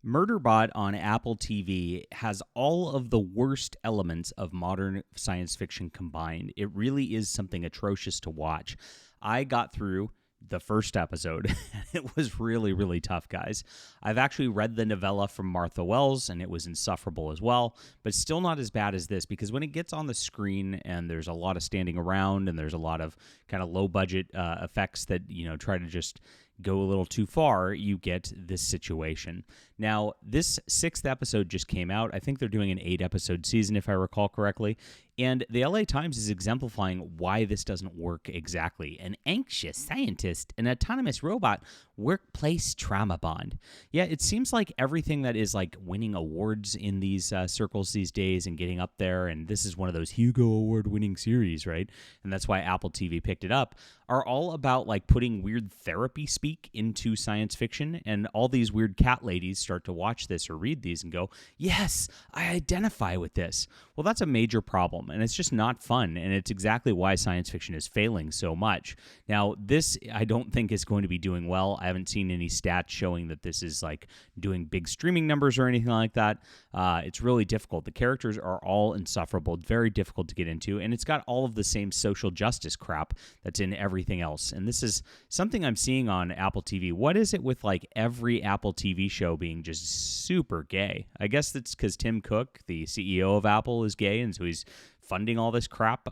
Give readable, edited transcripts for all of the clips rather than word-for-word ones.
Murderbot on Apple TV has all of the worst elements of modern science fiction combined. It really is something atrocious to watch. I got through the first episode. It was really, really tough, guys. I've actually read the novella from Martha Wells, and it was insufferable as well, but still not as bad as this, because when it gets on the screen and there's a lot of standing around and there's a lot of kind of low-budget effects that, try to just go a little too far, you get this situation. Now, this 6th episode just came out. I think they're doing an 8-episode season, if I recall correctly. And the LA Times is exemplifying why this doesn't work exactly. An anxious scientist, an autonomous robot, workplace trauma bond. Yeah, it seems like everything that is like winning awards in these circles these days and getting up there, and this is one of those Hugo Award winning series, right? And that's why Apple TV picked it up, are all about like putting weird therapy speak into science fiction. And all these weird cat ladies start to watch this or read these and go, yes, I identify with this. Well, that's a major problem, and it's just not fun, and it's exactly why science fiction is failing so much. Now, this I don't think is going to be doing well. I haven't seen any stats showing that this is like doing big streaming numbers or anything like that. It's really difficult. The characters are all insufferable, very difficult to get into, and it's got all of the same social justice crap that's in everything else. And this is something I'm seeing on Apple TV. What is it with like every Apple TV show being just super gay? I guess that's because Tim Cook, the CEO of Apple, is gay, and so he's funding all this crap.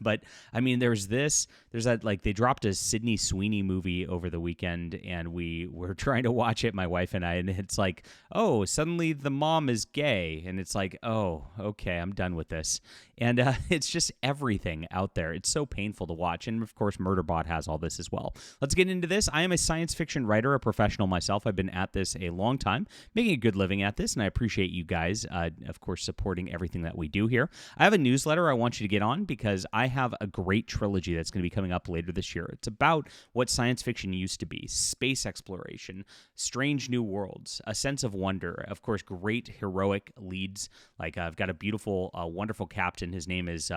But I mean, there's that, like, they dropped a Sydney Sweeney movie over the weekend, and we were trying to watch it, my wife and I, and it's like, oh, suddenly the mom is gay, and it's like, oh, okay, I'm done with this. And it's just everything out there. It's so painful to watch. And of course, Murderbot has all this as well. Let's get into this. I am a science fiction writer, a professional myself. I've been at this a long time, making a good living at this, and I appreciate you guys, of course, supporting everything that we do here. I have a newsletter I want you to get on, because I have a great trilogy that's going to be coming up later this year. It's about what science fiction used to be: space exploration, strange new worlds, a sense of wonder, of course, great heroic leads. Like, I've got a beautiful, wonderful captain. His name is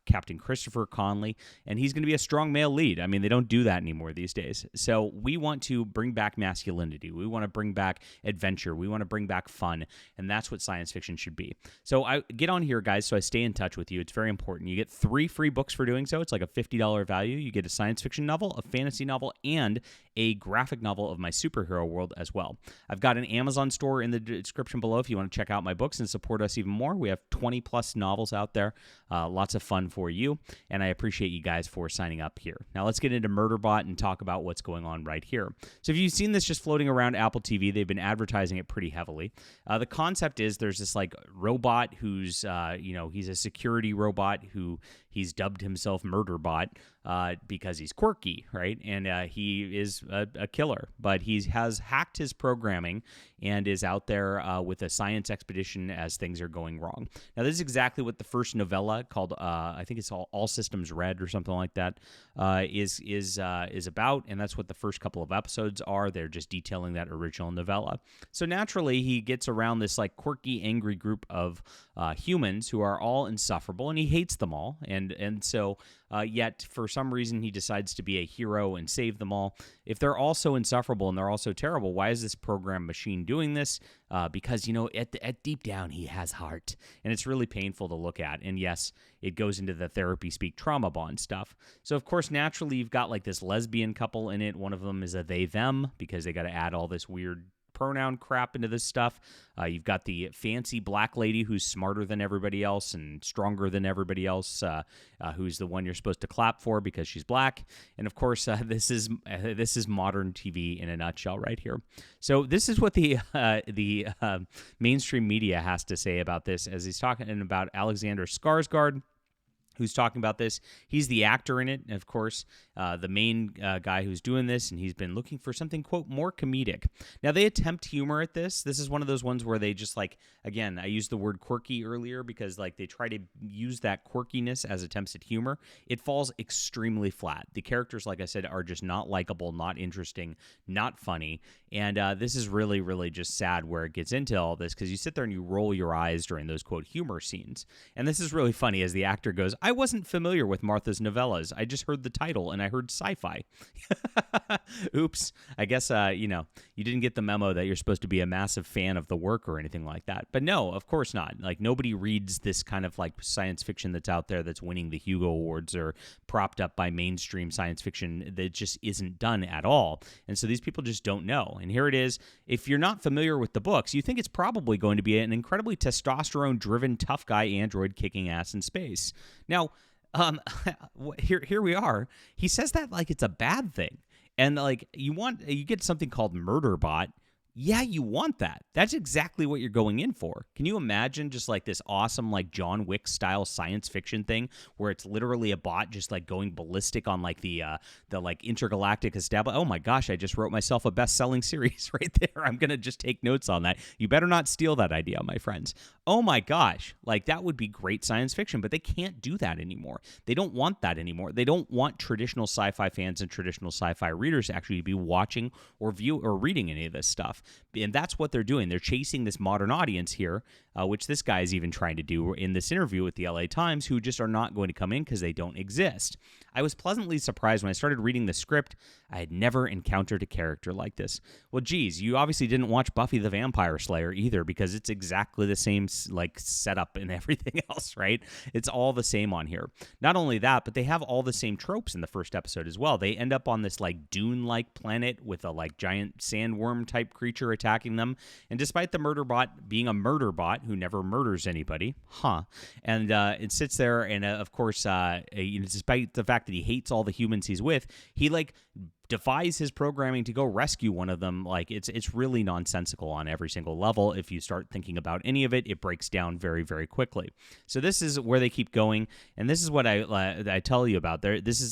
Captain Christopher Conley, and he's going to be a strong male lead. I mean, they don't do that anymore these days. So we want to bring back masculinity. We want to bring back adventure. We want to bring back fun, and that's what science fiction should be. So I get on here, guys, so I stay in touch with you. It's very important. You get 3 free books for doing so. It's like a $50 value. You get a science fiction novel, a fantasy novel, and a graphic novel of my superhero world as well. I've got an Amazon store in the description below if you want to check out my books and support us even more. We have 20 plus novels out there. Lots of fun for you, and I appreciate you guys for signing up here. Now let's get into Murderbot and talk about what's going on right here. So if you've seen this just floating around Apple TV, they've been advertising it pretty heavily. The concept is there's this like robot who's, he's a security robot who he's dubbed himself Murderbot because he's quirky, right? And he is a killer, but he has hacked his programming and is out there with a science expedition as things are going wrong. Now, this is exactly what the first novella called, I think it's All Systems Red or something like that, is about, and that's what the first couple of episodes are. They're just detailing that original novella. So naturally, he gets around this like quirky, angry group of humans who are all insufferable, and he hates them all, and so yet for some reason he decides to be a hero and save them all. If they're all so insufferable and they're all so terrible, why is this program machine doing this? Because at deep down he has heart, and it's really painful to look at. And yes, it goes into the therapy speak trauma bond stuff. So of course, naturally, you've got like this lesbian couple in it. One of them is a they them, because they got to add all this weird pronoun crap into this stuff. You've got the fancy black lady who's smarter than everybody else and stronger than everybody else, who's the one you're supposed to clap for because she's black. And of course, this is modern TV in a nutshell right here. So this is what the mainstream media has to say about this, as he's talking about Alexander Skarsgård, who's talking about this. He's the actor in it, and of course, the main guy who's doing this, and he's been looking for something, quote, more comedic. Now, they attempt humor at this. This is one of those ones where they just, like, again, I used the word quirky earlier because, like, they try to use that quirkiness as attempts at humor. It falls extremely flat. The characters, like I said, are just not likable, not interesting, not funny, and this is really, really just sad where it gets into all this, because you sit there and you roll your eyes during those, quote, humor scenes. And this is really funny as the actor goes, I wasn't familiar with Martha's novellas. I just heard the title and I heard Sci-Fi. Oops. I guess, you didn't get the memo that you're supposed to be a massive fan of the work or anything like that. But no, of course not. Like, nobody reads this kind of like science fiction that's out there that's winning the Hugo Awards or propped up by mainstream science fiction that just isn't done at all. And so these people just don't know. And here it is. If you're not familiar with the books, you think it's probably going to be an incredibly testosterone-driven tough guy android kicking ass in space. Now, here we are. He says that like it's a bad thing. And like you get something called Murderbot. Yeah, you want that. That's exactly what you're going in for. Can you imagine just like this awesome like John Wick style science fiction thing where it's literally a bot just like going ballistic on like the like intergalactic establishment? Oh my gosh, I just wrote myself a best-selling series right there. I'm going to just take notes on that. You better not steal that idea, my friends. Oh my gosh, like that would be great science fiction, but they can't do that anymore. They don't want that anymore. They don't want traditional sci-fi fans and traditional sci-fi readers to actually be watching or reading any of this stuff. And that's what they're doing. They're chasing this modern audience here, which this guy is even trying to do in this interview with the LA Times, who just are not going to come in because they don't exist. I was pleasantly surprised when I started reading the script. I had never encountered a character like this. Well, geez, you obviously didn't watch Buffy the Vampire Slayer either, because it's exactly the same like setup and everything else, right? It's all the same on here. Not only that, but they have all the same tropes in the first episode as well. They end up on this like dune-like planet with a like giant sandworm type creature attacking them. And despite the Murderbot being a murderbot who never murders anybody, and it sits there, and of course, despite the fact that he hates all the humans he's with, he like defies his programming to go rescue one of them. Like it's really nonsensical on every single level. If you start thinking about any of it, it breaks down very, very quickly. So this is where they keep going, and this is what I tell you about.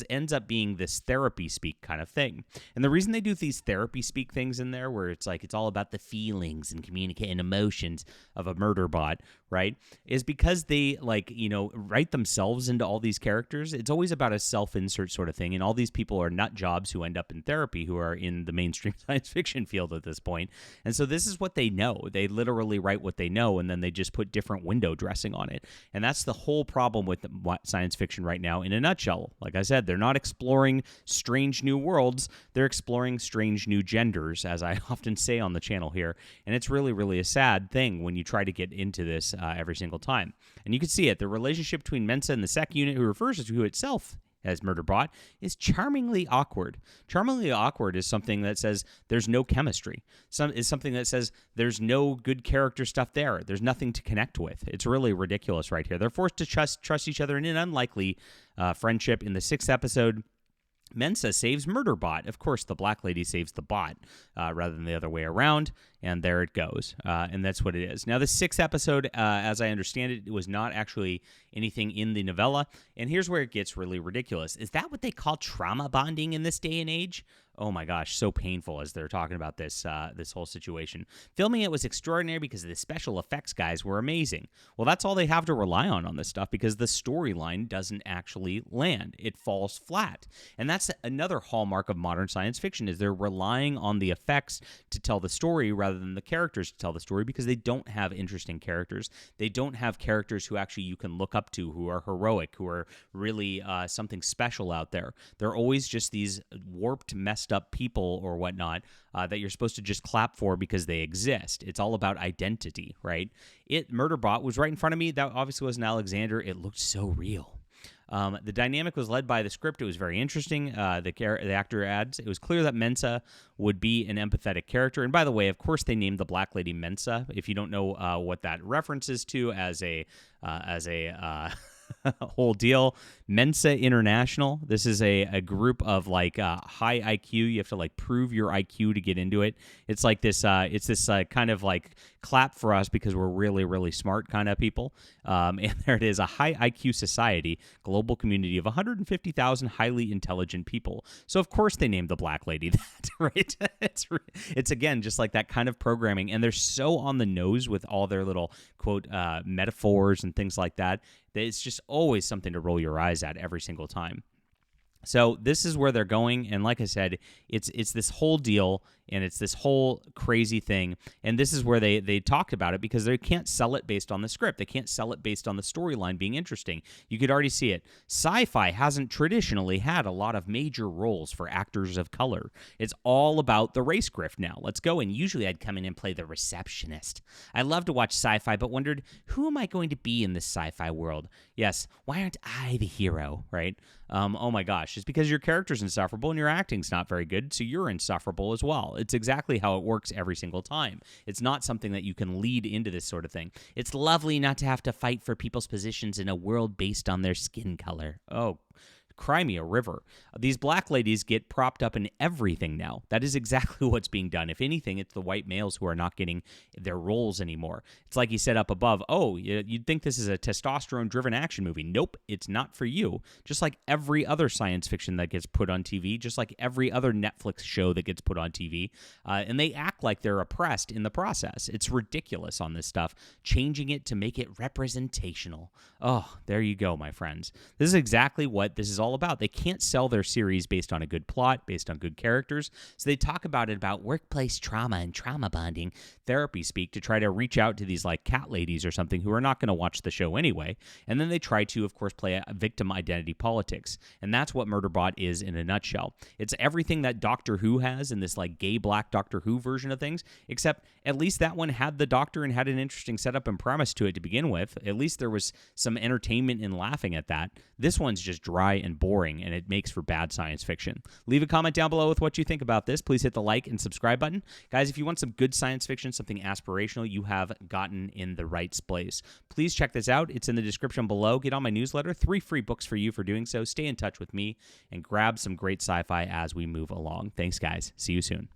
Ends up being this therapy speak kind of thing. And the reason they do these therapy speak things in there, where it's like it's all about the feelings and communicating emotions of a murder bot, right, is because they write themselves into all these characters. It's always about a self-insert sort of thing, and all these people are nut jobs who end up in therapy, who are in the mainstream science fiction field at this point. And so this is what they know. They literally write what they know, and then they just put different window dressing on it. And that's the whole problem with science fiction right now in a nutshell. Like I said, they're not exploring strange new worlds. They're exploring strange new genders, as I often say on the channel here. And it's really, really a sad thing when you try to get into this every single time. And you can see it. The relationship between Mensa and the Sec unit, who refers to itself as Murderbot, is charmingly awkward. Charmingly awkward is something that says there's no chemistry. Is something that says there's no good character stuff there. There's nothing to connect with. It's really ridiculous right here. They're forced to trust each other in an unlikely friendship. In the 6th episode, Mensa saves Murderbot. Of course, the black lady saves the bot rather than the other way around, and there it goes. And that's what it is. Now, the 6th episode, as I understand it, was not actually anything in the novella, and here's where it gets really ridiculous. Is that what they call trauma bonding in this day and age? Oh my gosh, so painful as they're talking about this whole situation. Filming it was extraordinary because the special effects guys were amazing. Well, that's all they have to rely on this stuff, because the storyline doesn't actually land. It falls flat. And that's another hallmark of modern science fiction, is they're relying on the effects to tell the story rather than the characters to tell the story, because they don't have interesting characters. They don't have characters who actually you can look up to, who are heroic, who are really something special out there. They're always just these warped, messed up people or whatnot that you're supposed to just clap for because they exist. It's all about identity, right? Murderbot was right in front of me. That obviously wasn't Alexander. It looked so real. The dynamic was led by the script. It was very interesting. The actor adds, it was clear that Mensa would be an empathetic character. And by the way, of course, they named the black lady Mensa. If you don't know what that references to as a whole deal, Mensa International. This is a group of like high IQ. You have to like prove your IQ to get into it. It's like this. It's this kind of like clap for us because we're really, really smart kind of people. And there it is, a high IQ society, global community of 150,000 highly intelligent people. So of course they named the black lady that, right? It's again just like that kind of programming, and they're so on the nose with all their little quote metaphors and things like that. It's just always something to roll your eyes at every single time. So this is where they're going, and like I said, it's this whole deal and it's this whole crazy thing. And this is where they talked about it, because they can't sell it based on the script. They can't sell it based on the storyline being interesting. You could already see it. Sci-Fi hasn't traditionally had a lot of major roles for actors of color. It's all about the race grift now. Let's go. And usually I'd come in and play the receptionist. I love to watch Sci-Fi, but wondered, who am I going to be in this Sci-Fi world? Yes, why aren't I the hero, right? Oh my gosh, it's because your character's insufferable and your acting's not very good, so you're insufferable as well. It's exactly how it works every single time. It's not something that you can lead into this sort of thing. It's lovely not to have to fight for people's positions in a world based on their skin color. Oh, cry me a river. These black ladies get propped up in everything now. That is exactly what's being done. If anything, it's the white males who are not getting their roles anymore. It's like he said up above, oh, you'd think this is a testosterone-driven action movie. Nope, it's not for you. Just like every other science fiction that gets put on TV, just like every other Netflix show that gets put on TV, and they act like they're oppressed in the process. It's ridiculous on this stuff, changing it to make it representational. Oh, there you go, my friends. This is exactly what this is all about. They can't sell their series based on a good plot, based on good characters, so they talk about it about workplace trauma and trauma bonding, therapy speak, to try to reach out to these like cat ladies or something who are not going to watch the show anyway, and then they try to, of course, play a victim identity politics, and that's what Murderbot is in a nutshell. It's everything that Doctor Who has in this like gay black Doctor Who version of things, except at least that one had the Doctor and had an interesting setup and premise to it to begin with. At least there was some entertainment in laughing at that. This one's just dry and boring, and it makes for bad science fiction. Leave a comment down below with what you think about this. Please hit the like and subscribe button. Guys, if you want some good science fiction, something aspirational, you have gotten in the right place. Please check this out. It's in the description below. Get on my newsletter. 3 free books for you for doing so. Stay in touch with me and grab some great sci-fi as we move along. Thanks, guys. See you soon.